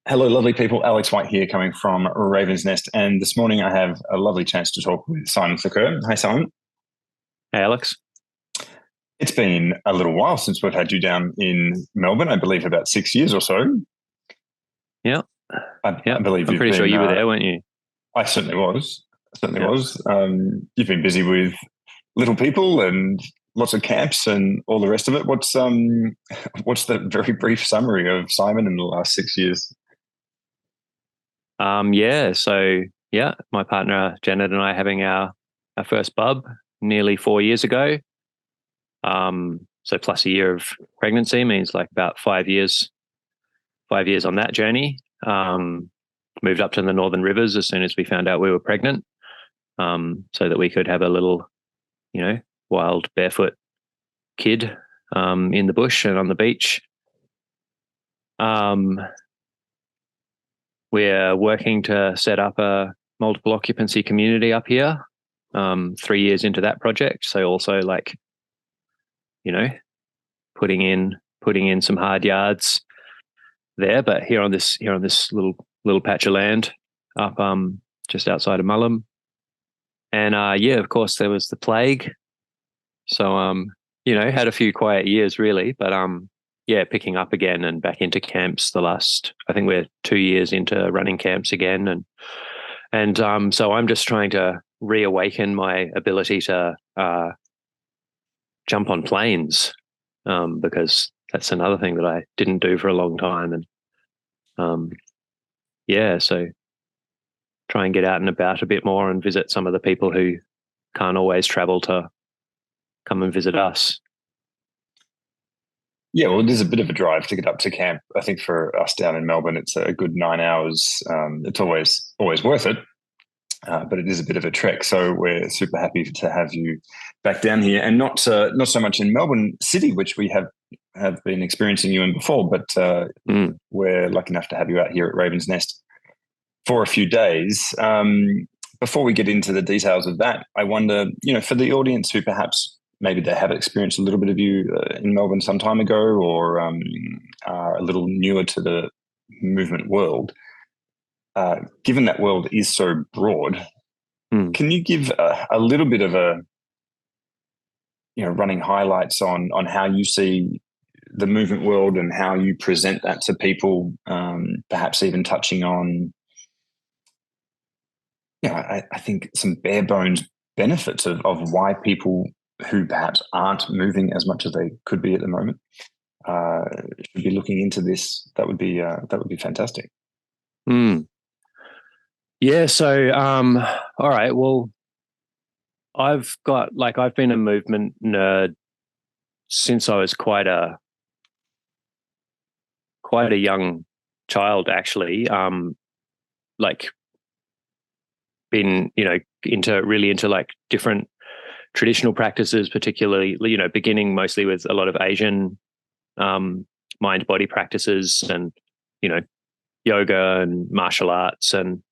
Hello, lovely people. Alex White here, coming from Raven's Nest. And this morning I have a lovely chance to talk with Simon Thakur. Hi, Simon. Hey, Alex. It's been a little while since we've had you down in Melbourne, I believe about 6 years or so. Yeah, I yeah. believe I'm you've pretty sure been, you were there, weren't you? I certainly was. I certainly Yeah. was. You've been busy with little people and lots of camps and all the rest of it. What's the very brief summary of Simon in the last 6 years? Yeah. So yeah, my partner Janet and I having our first bub nearly 4 years ago. So plus a year of pregnancy means like about 5 years. 5 years on that journey. Moved up to the Northern Rivers as soon as we found out we were pregnant, so that we could have a little, wild barefoot kid in the bush and on the beach. Um, We're working to set up a multiple occupancy community up here. 3 years into that project, so also like, you know, putting in some hard yards there. But here on this little patch of land up just outside of Mullum, and yeah, of course there was the plague. So had a few quiet years really, but yeah, picking up again and back into camps the last, I think we're 2 years into running camps again. And so I'm just trying to reawaken my ability to jump on planes, because that's another thing that I didn't do for a long time. And yeah, so try and get out and about a bit more and visit some of the people who can't always travel to come and visit us. Yeah, well, it is a bit of a drive to get up to camp. I think for us down in Melbourne, it's a good 9 hours. It's always worth it, but it is a bit of a trek. So we're super happy to have you back down here, and not so much in Melbourne City, which we have been experiencing you in before, but we're lucky enough to have you out here at Raven's Nest for a few days. Before we get into the details of that, I wonder, for the audience who perhaps maybe they have experienced a little bit of you in Melbourne some time ago, or are a little newer to the movement world, given that world is so broad, can you give a little bit of a, running highlights on how you see the movement world and how you present that to people, perhaps even touching on, I think some bare bones benefits of why people who perhaps aren't moving as much as they could be at the moment should be looking into this. That would be fantastic. Yeah. So, all right. Well, I've been a movement nerd since I was quite a young child, actually. Like been, into like different traditional practices, particularly, beginning mostly with a lot of Asian mind body practices and, yoga and martial arts and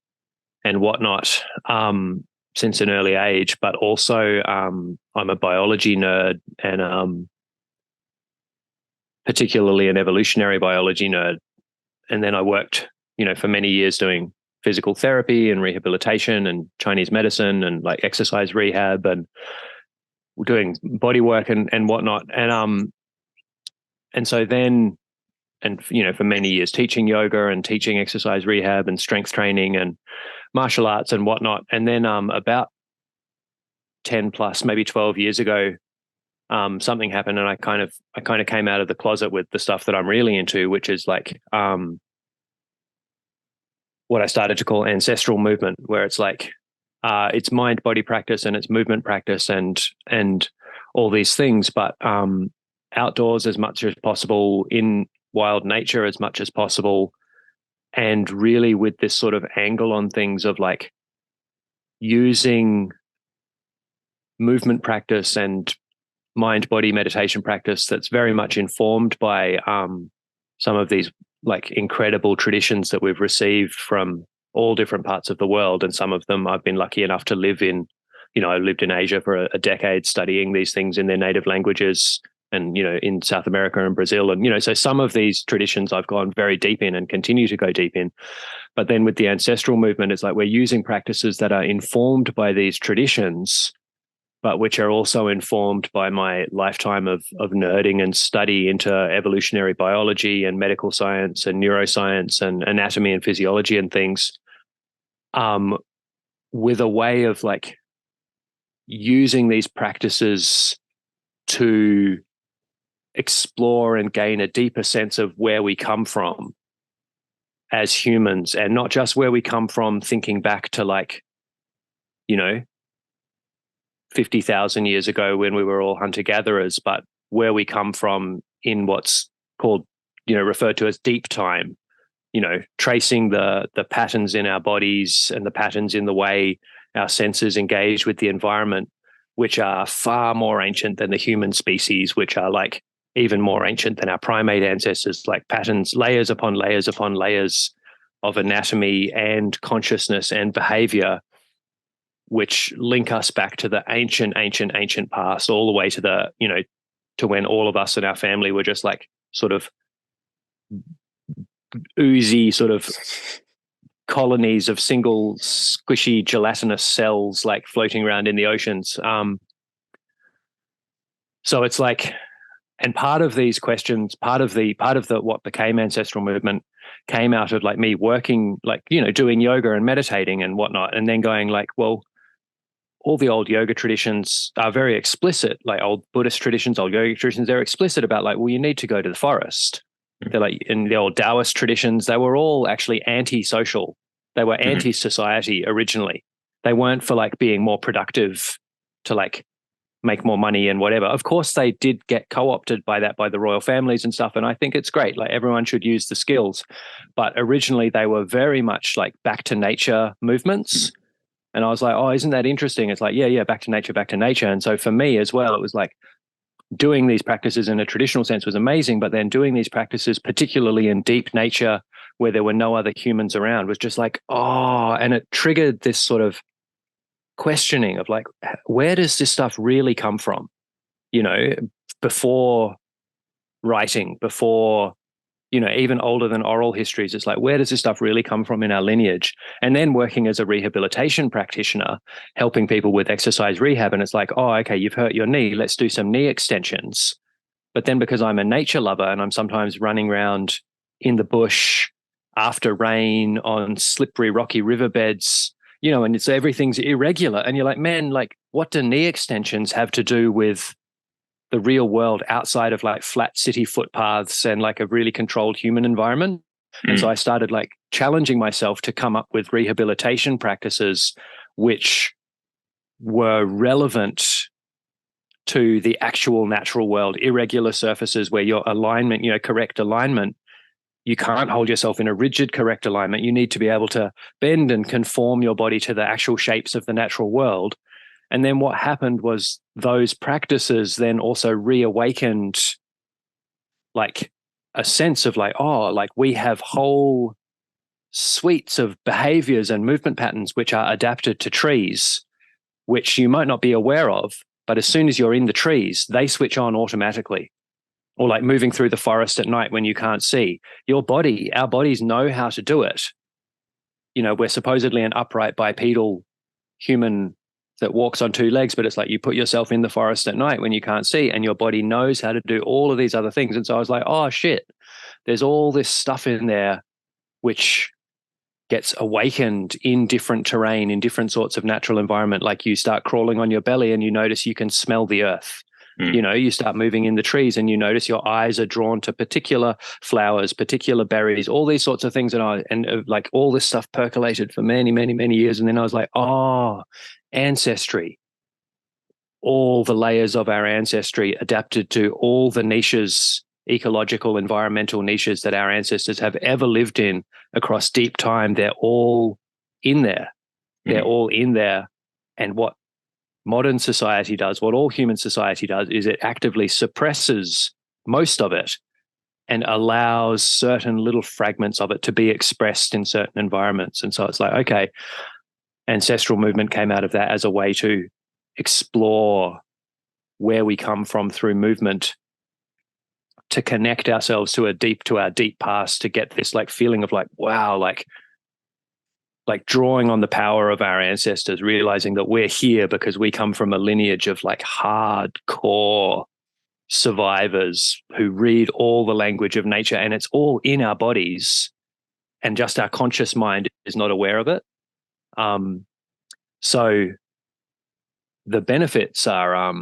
whatnot, since an early age. But also, I'm a biology nerd, and particularly an evolutionary biology nerd. And then I worked, for many years doing physical therapy and rehabilitation and Chinese medicine and like exercise rehab and doing body work and whatnot. And so then, and for many years teaching yoga and teaching exercise rehab and strength training and martial arts and whatnot. And then about 10 plus, maybe 12 years ago, something happened, and I kind of came out of the closet with the stuff that I'm really into, which is like what I started to call ancestral movement, where it's like it's mind body practice and it's movement practice and all these things, but outdoors as much as possible, in wild nature as much as possible, and really with this sort of angle on things of like using movement practice and mind body meditation practice that's very much informed by some of these like incredible traditions that we've received from all different parts of the world. And some of them I've been lucky enough to live in. I lived in Asia for a decade studying these things in their native languages, and, in South America and Brazil. And, so some of these traditions I've gone very deep in and continue to go deep in. But then with the ancestral movement, it's like we're using practices that are informed by these traditions, but which are also informed by my lifetime of nerding and study into evolutionary biology and medical science and neuroscience and anatomy and physiology and things, with a way of like using these practices to explore and gain a deeper sense of where we come from as humans, and not just where we come from thinking back to 50,000 years ago when we were all hunter-gatherers, but where we come from in what's called, referred to as deep time, tracing the patterns in our bodies and the patterns in the way our senses engage with the environment, which are far more ancient than the human species, which are like even more ancient than our primate ancestors, like patterns, layers upon layers upon layers of anatomy and consciousness and behavior, which link us back to the ancient past, all the way to to when all of us and our family were just like sort of oozy sort of colonies of single squishy gelatinous cells like floating around in the oceans. So it's like, and part of these questions, part of the what became ancestral movement came out of like me working, like, doing yoga and meditating and whatnot, and then going like, well, all the old yoga traditions are very explicit, like old Buddhist traditions, old yoga traditions, they're explicit about like, well, you need to go to the forest. They're like, in the old Taoist traditions, they were all actually anti-social. They were anti-society originally. They weren't for like being more productive to like make more money and whatever. Of course, they did get co-opted by that, by the royal families and stuff. And I think it's great. Like everyone should use the skills. But originally they were very much like back to nature movements. And I was like, oh, isn't that interesting? It's like, yeah, back to nature, back to nature. And so for me as well, it was like doing these practices in a traditional sense was amazing, but then doing these practices, particularly in deep nature where there were no other humans around, was just like, oh, and it triggered this sort of questioning of like, where does this stuff really come from? Before writing, before even older than oral histories, it's like, where does this stuff really come from in our lineage? And then working as a rehabilitation practitioner, helping people with exercise rehab. And it's like, oh, okay, you've hurt your knee. Let's do some knee extensions. But then because I'm a nature lover and I'm sometimes running around in the bush after rain on slippery, rocky riverbeds, and it's everything's irregular. And you're like, man, like what do knee extensions have to do with the real world outside of like flat city footpaths and like a really controlled human environment? And so I started like challenging myself to come up with rehabilitation practices which were relevant to the actual natural world, irregular surfaces where your alignment, correct alignment, you can't hold yourself in a rigid correct alignment. You need to be able to bend and conform your body to the actual shapes of the natural world. And then what happened was those practices then also reawakened like a sense of like, oh, like we have whole suites of behaviors and movement patterns which are adapted to trees, which you might not be aware of, but as soon as you're in the trees, they switch on automatically. Or like moving through the forest at night when you can't see. Our bodies know how to do it. We're supposedly an upright bipedal human that walks on two legs, but it's like you put yourself in the forest at night when you can't see, and your body knows how to do all of these other things. And so I was like, oh shit, there's all this stuff in there which gets awakened in different terrain, in different sorts of natural environment. Like you start crawling on your belly and you notice you can smell the earth. You start moving in the trees and you notice your eyes are drawn to particular flowers, particular berries, all these sorts of things. And like all this stuff percolated for many, many, many years. And then I was like, oh, ancestry, all the layers of our ancestry adapted to all the niches, ecological, environmental niches that our ancestors have ever lived in across deep time. They're all in there. They're all in there. And what modern society does, what all human society does, is it actively suppresses most of it and allows certain little fragments of it to be expressed in certain environments. And so it's like, okay, ancestral movement came out of that as a way to explore where we come from through movement to connect ourselves to our deep past, to get this like feeling of like, wow, like drawing on the power of our ancestors, realizing that we're here because we come from a lineage of like hardcore survivors who read all the language of nature, and it's all in our bodies, and just our conscious mind is not aware of it. So the benefits are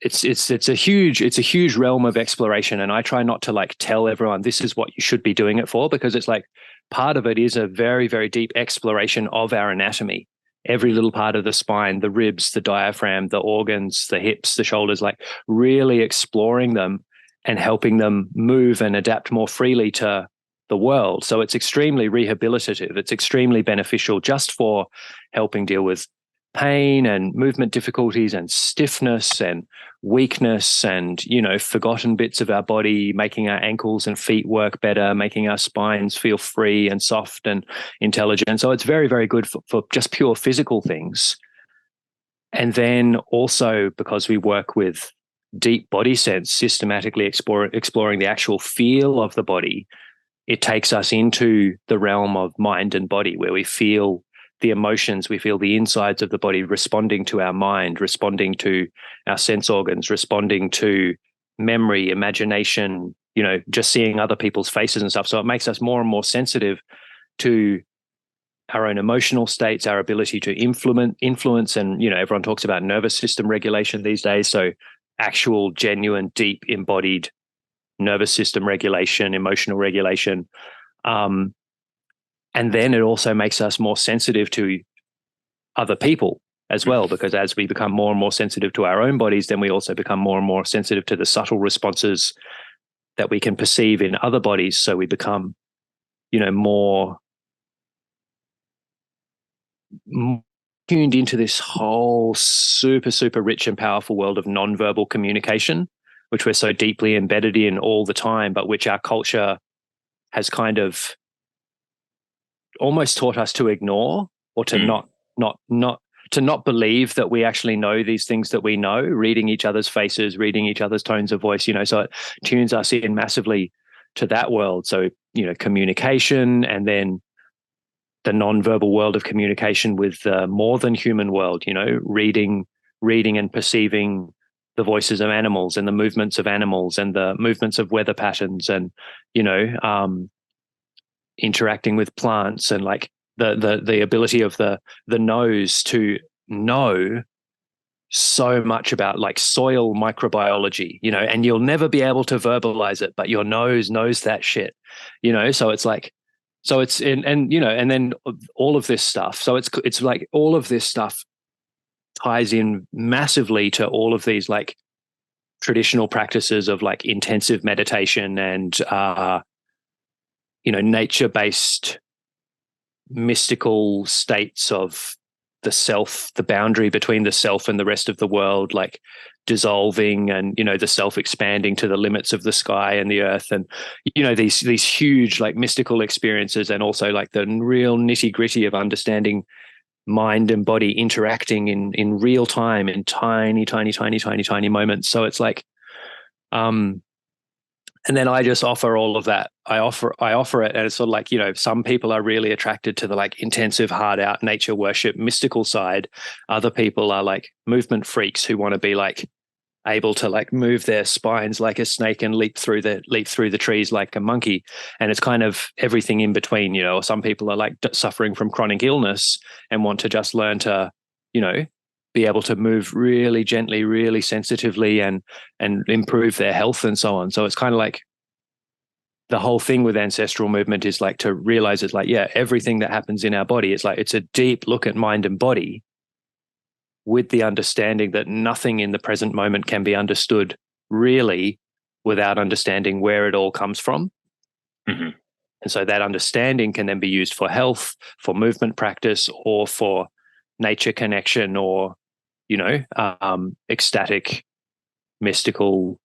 it's a huge realm of exploration, and I try not to like tell everyone this is what you should be doing it for, because it's like part of it is a very, very deep exploration of our anatomy. Every little part of the spine, the ribs, the diaphragm, the organs, the hips, the shoulders, like really exploring them and helping them move and adapt more freely to the world. So it's extremely rehabilitative. It's extremely beneficial just for helping deal with pain and movement difficulties and stiffness and weakness and, you know, forgotten bits of our body, making our ankles and feet work better, making our spines feel free and soft and intelligent. So it's very, very good for just pure physical things. And then also, because we work with deep body sense, systematically exploring the actual feel of the body, it takes us into the realm of mind and body, where we feel the emotions, we feel the insides of the body responding to our mind, responding to our sense organs, responding to memory, imagination, you know, just seeing other people's faces and stuff. So it makes us more and more sensitive to our own emotional states, our ability to influence. And, you know, everyone talks about nervous system regulation these days. So actual, genuine, deep, embodied nervous system regulation, emotional regulation. And then it also makes us more sensitive to other people as well, because as we become more and more sensitive to our own bodies, then we also become more and more sensitive to the subtle responses that we can perceive in other bodies. So we become, you know, more tuned into this whole super, super rich and powerful world of nonverbal communication, which we're so deeply embedded in all the time, but which our culture has kind of almost taught us to ignore, or to not believe that we actually know these things that we know, reading each other's faces, reading each other's tones of voice, you know, so it tunes us in massively to that world. So, you know, communication, and then the non-verbal world of communication with the more than human world, you know, reading and perceiving the voices of animals and the movements of animals and the movements of weather patterns, and, you know, interacting with plants, and like the ability of the nose to know so much about like soil microbiology, you know, and you'll never be able to verbalize it, but your nose knows that shit, you know. So it's like, so it's in, and you know, and then all of this stuff. So it's like all of this stuff ties in massively to all of these like traditional practices of like intensive meditation and you know, nature-based mystical states of the self, the boundary between the self and the rest of the world, like dissolving, and, you know, the self expanding to the limits of the sky and the earth, and, you know, these huge like mystical experiences, and also like the real nitty-gritty of understanding mind and body interacting in real time, in tiny moments. So it's like and then I just offer all of that. I offer it, and it's sort of like, you know, some people are really attracted to the like intensive, hard out nature worship, mystical side. Other people are like movement freaks who want to be like able to like move their spines like a snake and leap through the trees like a monkey. And it's kind of everything in between, you know. Or some people are like suffering from chronic illness and want to just learn to, you know, be able to move really gently, really sensitively, and improve their health and so on. So it's kind of like the whole thing with ancestral movement is like to realize it's like, yeah, everything that happens in our body, it's like, it's a deep look at mind and body, with the understanding that nothing in the present moment can be understood really without understanding where it all comes from. Mm-hmm. And so that understanding can then be used for health, for movement practice, or for nature connection, or, you know, ecstatic, mystical,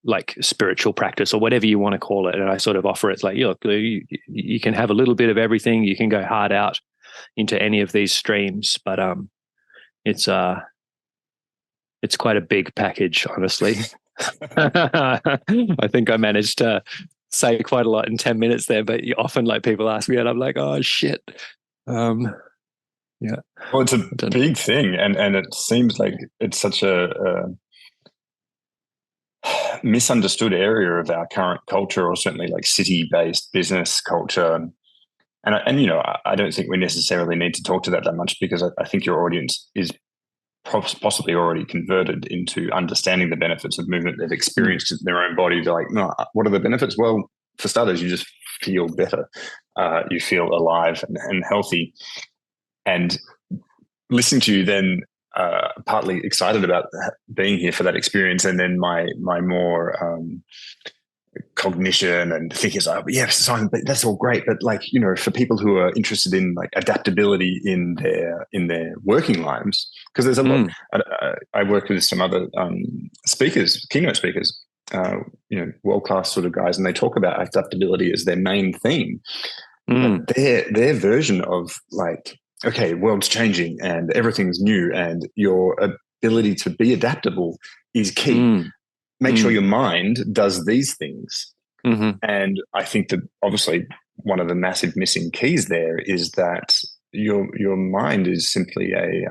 like spiritual practice, or whatever you want to call it. And I sort of offer it's like, you can have a little bit of everything. You can go hard out into any of these streams, but it's quite a big package, honestly. I think I managed to say quite a lot in 10 minutes there, but often like people ask me and I'm like, oh shit. Yeah. Well, it's a big thing, and it seems like it's such a misunderstood area of our current culture, or certainly like city-based business culture. And you know, I don't think we necessarily need to talk to that much, because I think your audience is possibly already converted into understanding the benefits of movement. They've experienced it in their own body. They're like, no, what are the benefits? Well, for starters, you just feel better. You feel alive and healthy. And listening to you then, partly excited about being here for that experience, and then my more cognition and thinking is like, yeah, Simon, that's all great, but like, you know, for people who are interested in like adaptability in their working lives, because there's a lot. I work with some other speakers, keynote speakers, you know, world-class sort of guys, and they talk about adaptability as their main theme. But their version of like, okay, world's changing and everything's new, and your ability to be adaptable is key. Make sure your mind does these things. And I think that obviously one of the massive missing keys there is that your mind is simply a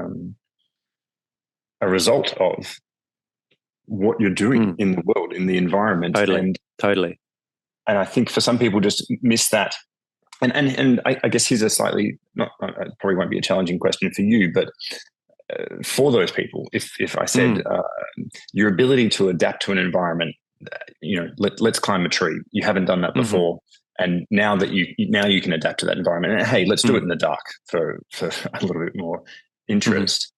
result of what you're doing in the world, in the environment. Totally. And I think for some people just miss that. And I guess here's a slightly, probably won't be a challenging question for you, but for those people, if I said your ability to adapt to an environment, you know, let's climb a tree. You haven't done that before, and now you can adapt to that environment. And hey, let's do it in the dark for a little bit more interest.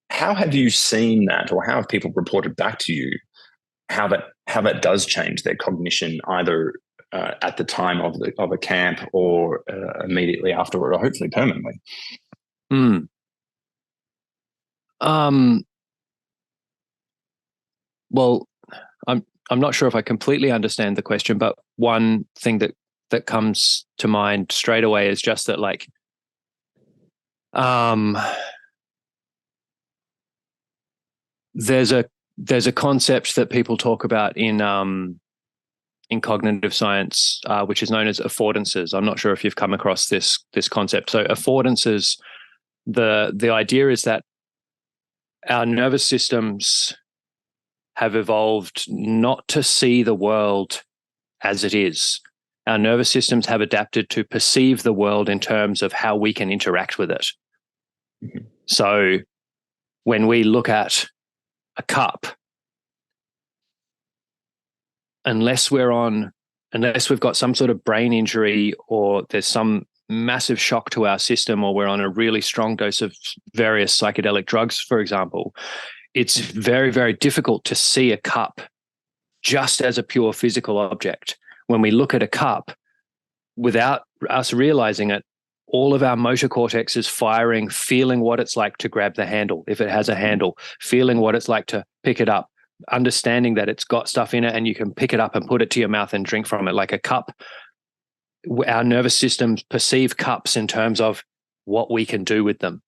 How have you seen that, or how have people reported back to you how that does change their cognition, either at the time of a camp or immediately afterward, or hopefully permanently? Well, I'm not sure if I completely understand the question, but one thing that comes to mind straight away is just that, like, there's a concept that people talk about in cognitive science, which is known as affordances. I'm not sure if you've come across this concept. So affordances, the idea is that our nervous systems have evolved not to see the world as it is. Our nervous systems have adapted to perceive the world in terms of how we can interact with it. So when we look at a cup, unless we've got some sort of brain injury, or there's some massive shock to our system, or we're on a really strong dose of various psychedelic drugs, for example, it's very, very difficult to see a cup just as a pure physical object. When we look at a cup, without us realizing it, all of our motor cortex is firing, feeling what it's like to grab the handle, if it has a handle, feeling what it's like to pick it up, understanding that it's got stuff in it and you can pick it up and put it to your mouth and drink from it. Like a cup, our nervous systems perceive cups in terms of what we can do with them.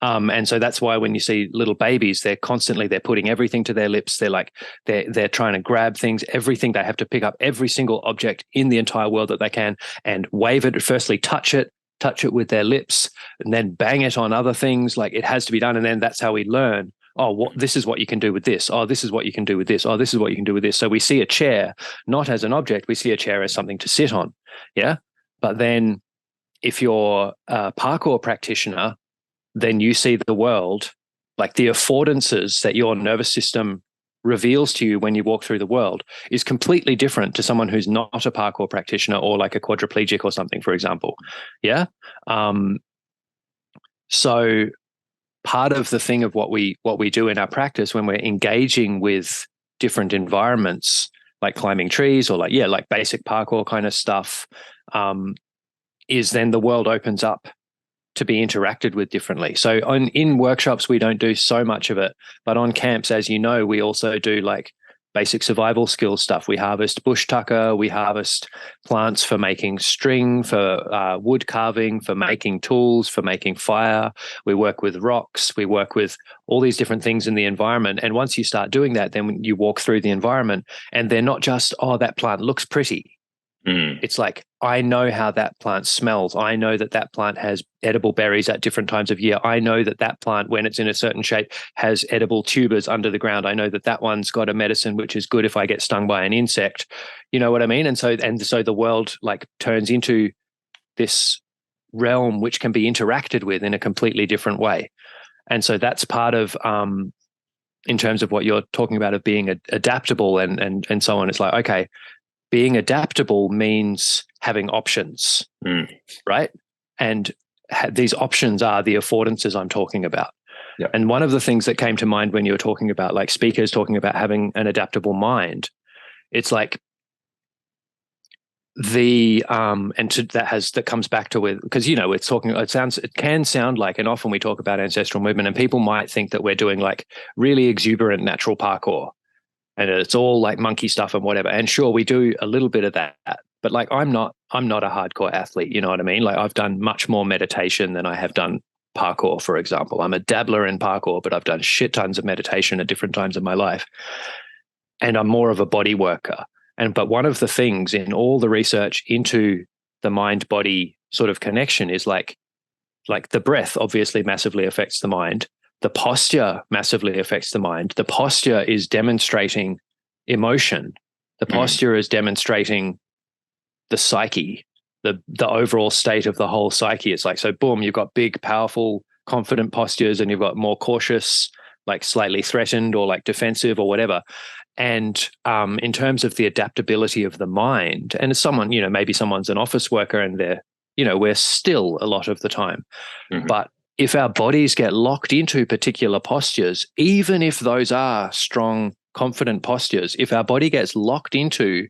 And so that's why when you see little babies, they're putting everything to their lips. They're trying to grab things, everything. They have to pick up every single object in the entire world that they can and wave it. Firstly, touch it with their lips, and then bang it on other things. Like, it has to be done. And then that's how we learn. Oh, this is what you can do with this. Oh, this is what you can do with this. Oh, this is what you can do with this. So we see a chair not as an object. We see a chair as something to sit on. Yeah. But then if you're a parkour practitioner, then you see the world, like the affordances that your nervous system reveals to you when you walk through the world is completely different to someone who's not a parkour practitioner, or like a quadriplegic or something, for example. Yeah. So part of the thing of what we do in our practice when we're engaging with different environments, like climbing trees or like basic parkour kind of stuff, is then the world opens up to be interacted with differently. So in workshops, we don't do so much of it, but on camps, as you know, we also do like basic survival skill stuff. We harvest bush tucker, we harvest plants for making string, for wood carving, for making tools, for making fire. We work with rocks, we work with all these different things in the environment. And once you start doing that, then you walk through the environment and they're not just, oh, that plant looks pretty. It's like, I know how that plant smells. I know that that plant has edible berries at different times of year. I know that that plant, when it's in a certain shape, has edible tubers under the ground. I know that that one's got a medicine which is good if I get stung by an insect. You know what I mean? And so the world like turns into this realm which can be interacted with in a completely different way. And so that's part of in terms of what you're talking about of being adaptable and so on. It's like, okay, being adaptable means having options, right? And these options are the affordances I'm talking about. Yep. And one of the things that came to mind when you were talking about like speakers talking about having an adaptable mind, it's like that comes back to because it can sound like, and often we talk about ancestral movement and people might think that we're doing like really exuberant natural parkour. And it's all like monkey stuff and whatever. And sure, we do a little bit of that, but like I'm not a hardcore athlete. You know what I mean? Like I've done much more meditation than I have done parkour, for example. I'm a dabbler in parkour, but I've done shit tons of meditation at different times of my life. And I'm more of a body worker. But one of the things in all the research into the mind-body sort of connection is like the breath obviously massively affects the mind. The posture massively affects the mind. The posture is demonstrating emotion. The posture is demonstrating the psyche, the overall state of the whole psyche. It's like, so boom, you've got big, powerful, confident postures and you've got more cautious, like slightly threatened or like defensive or whatever. And in terms of the adaptability of the mind, and as someone, maybe someone's an office worker and we're still a lot of the time, but if our bodies get locked into particular postures, even if those are strong, confident postures, if our body gets locked into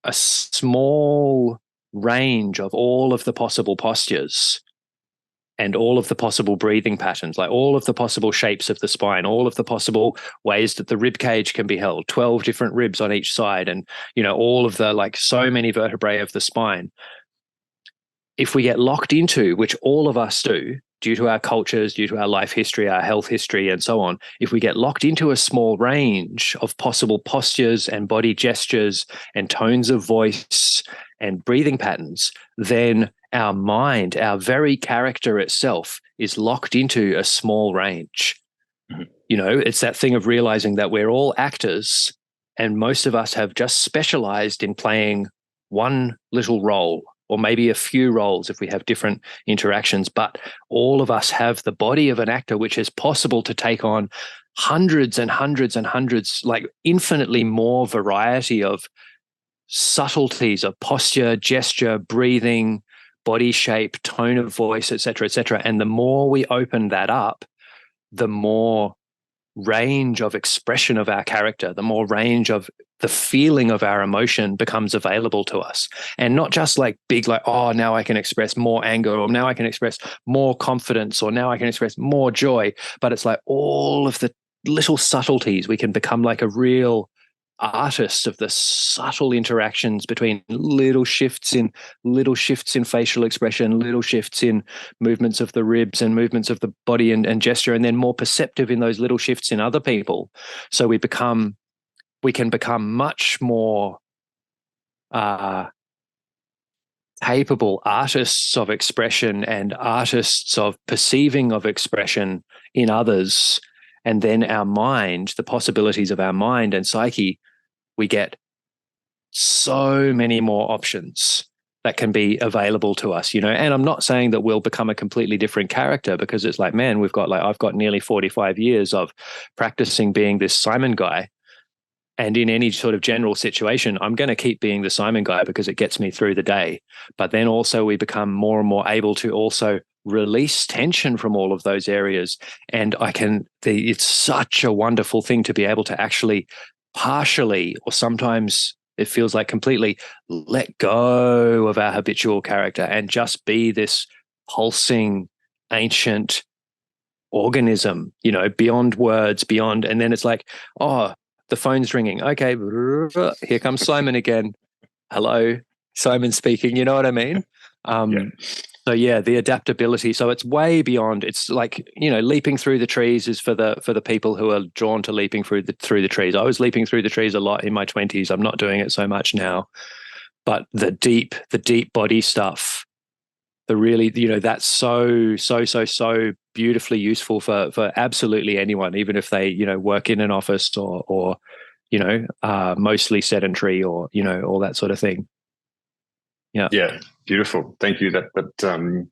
a small range of all of the possible postures and all of the possible breathing patterns, like all of the possible shapes of the spine, all of the possible ways that the rib cage can be held, 12 different ribs on each side, and all of the like so many vertebrae of the spine. If we get locked into, which all of us do, due to our cultures, due to our life history, our health history, and so on, if we get locked into a small range of possible postures and body gestures and tones of voice and breathing patterns, then our mind, our very character itself, is locked into a small range. It's that thing of realizing that we're all actors and most of us have just specialized in playing one little role, or maybe a few roles if we have different interactions, but all of us have the body of an actor, which is possible to take on hundreds and hundreds and hundreds, like infinitely more variety of subtleties of posture, gesture, breathing, body shape, tone of voice, et cetera, et cetera. And the more we open that up, the more range of expression of our character, the more range of the feeling of our emotion becomes available to us. And not just like big, like, oh, now I can express more anger, or now I can express more confidence, or now I can express more joy. But it's like all of the little subtleties. We can become like a real artist of the subtle interactions between little shifts in facial expression, little shifts in movements of the ribs and movements of the body and gesture, and then more perceptive in those little shifts in other people. So we can become much more capable artists of expression and artists of perceiving of expression in others. And then our mind, the possibilities of our mind and psyche, we get so many more options that can be available to us, And I'm not saying that we'll become a completely different character, because it's like, man, I've got nearly 45 years of practicing being this Simon guy. And in any sort of general situation, I'm going to keep being the Simon guy because it gets me through the day. But then also we become more and more able to also release tension from all of those areas. And it's such a wonderful thing to be able to actually partially, or sometimes it feels like completely, let go of our habitual character and just be this pulsing, ancient organism, beyond words, beyond. And then it's like, oh, the phone's ringing. Okay, here comes Simon again. Hello, Simon speaking. You know what I mean? Yeah. So yeah, the adaptability. So it's way beyond. It's like, leaping through the trees is for the people who are drawn to leaping through the trees. I was leaping through the trees a lot in my 20s. I'm not doing it so much now. But the deep body stuff, the really, that's so beautifully useful for absolutely anyone, even if they, work in an office or mostly sedentary or, all that sort of thing. Yeah. Yeah. Beautiful. Thank you. That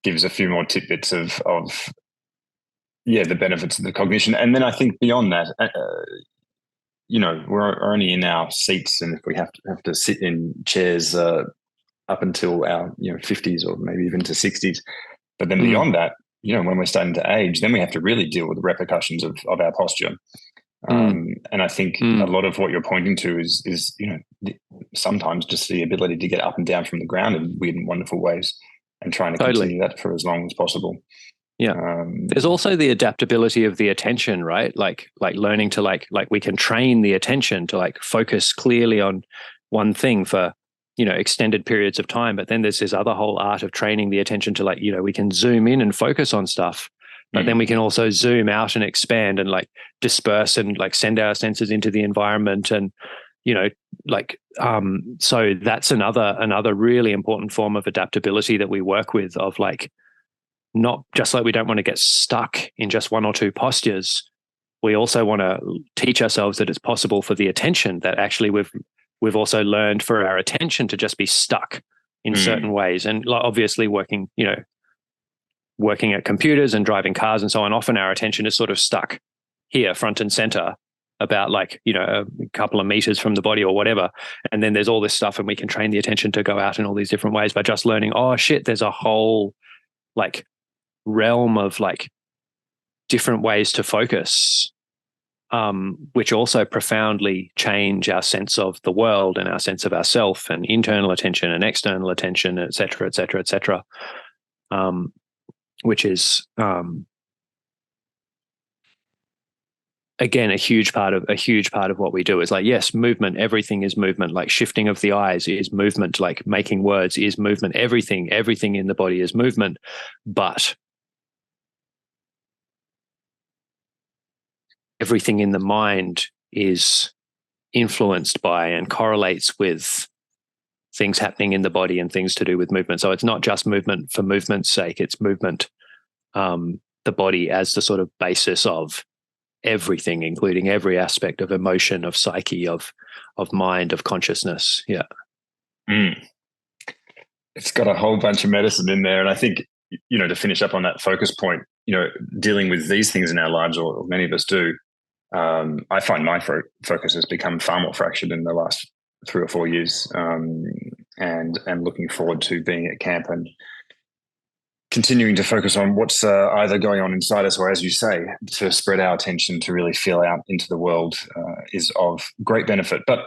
gives a few more tidbits of the benefits of the cognition. And then I think beyond that, we're only in our seats, and if we have to sit in chairs up until our 50s or maybe even to 60s, but then beyond that, when we're starting to age, then we have to really deal with the repercussions of our posture. And I think a lot of what you're pointing to is sometimes just the ability to get up and down from the ground in weird and wonderful ways, and trying to continue that for as long as possible. Yeah. There's also the adaptability of the attention, right? Like learning to like we can train the attention to like focus clearly on one thing for, extended periods of time. But then there's this other whole art of training the attention to like, we can zoom in and focus on stuff, but then we can also zoom out and expand and like disperse and like send our senses into the environment. And, so that's another really important form of adaptability that we work with, of like, not just like we don't want to get stuck in just one or two postures. We also want to teach ourselves that it's possible for the attention, that actually we've also learned for our attention to just be stuck in certain ways. And obviously working at computers and driving cars and so on, often our attention is sort of stuck here front and center about like, a couple of meters from the body or whatever. And then there's all this stuff, and we can train the attention to go out in all these different ways by just learning, oh shit, there's a whole like realm of like different ways to focus, which also profoundly change our sense of the world and our sense of ourself, and internal attention and external attention, et cetera, et cetera, et cetera. Which is, again, a huge part of what we do. Is like, yes, movement, everything is movement. Like shifting of the eyes is movement, like making words is movement. Everything in the body is movement. But everything in the mind is influenced by and correlates with things happening in the body and things to do with movement. So it's not just movement for movement's sake, it's movement, the body as the sort of basis of everything, including every aspect of emotion, of psyche, of mind, of consciousness. Yeah. It's got a whole bunch of medicine in there. And I think, to finish up on that focus point, dealing with these things in our lives, or many of us do, I find my focus has become far more fractured in the last 3 or 4 years, and am looking forward to being at camp and continuing to focus on what's either going on inside us, or, as you say, to spread our attention to really feel out into the world is of great benefit. But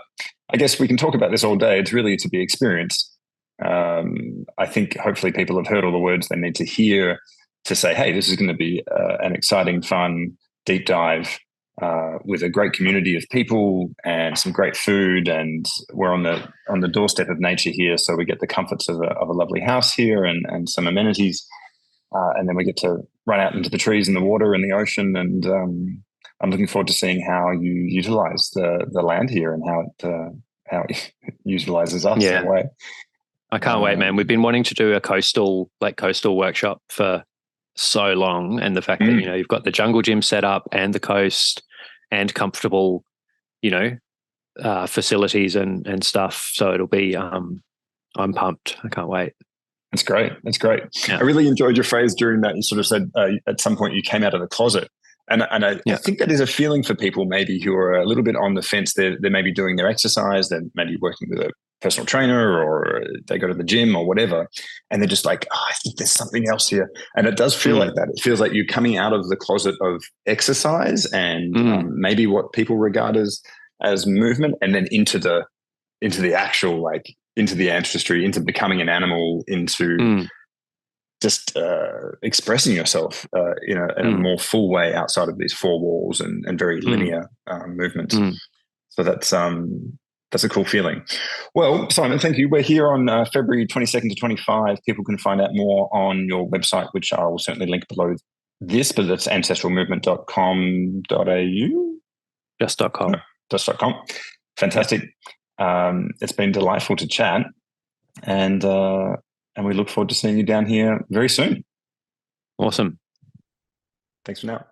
I guess we can talk about this all day. It's really to be experienced. I think hopefully people have heard all the words they need to hear to say, hey, this is going to be an exciting, fun, deep dive with a great community of people and some great food. And we're on the doorstep of nature here, so we get the comforts of a lovely house here and some amenities. And then we get to run out into the trees and the water and the ocean. And I'm looking forward to seeing how you utilize the land here and how it utilizes us in a way. I can't wait, man. We've been wanting to do a coastal workshop for so long, and the fact that you've got the jungle gym set up and the coast and comfortable, facilities and stuff. So it'll be. I'm pumped. I can't wait. That's great. Yeah. I really enjoyed your phrase during that. You sort of said at some point you came out of the closet. And I think that is a feeling for people maybe who are a little bit on the fence. They're maybe doing their exercise, they're maybe working with a personal trainer, or they go to the gym or whatever, and they're just like, oh, I think there's something else here. And it does feel like that. It feels like you're coming out of the closet of exercise and maybe what people regard as movement, and then into the actual, like, into the ancestry, into becoming an animal, into just expressing yourself, in a more full way outside of these four walls and very linear movement. So that's a cool feeling. Well, Simon, thank you. We're here on February 22nd to 25. People can find out more on your website, which I will certainly link below this, but that's ancestralmovement.com.au. Just.com. No, just.com. Fantastic. It's been delightful to chat, and we look forward to seeing you down here very soon. Awesome. Thanks for now.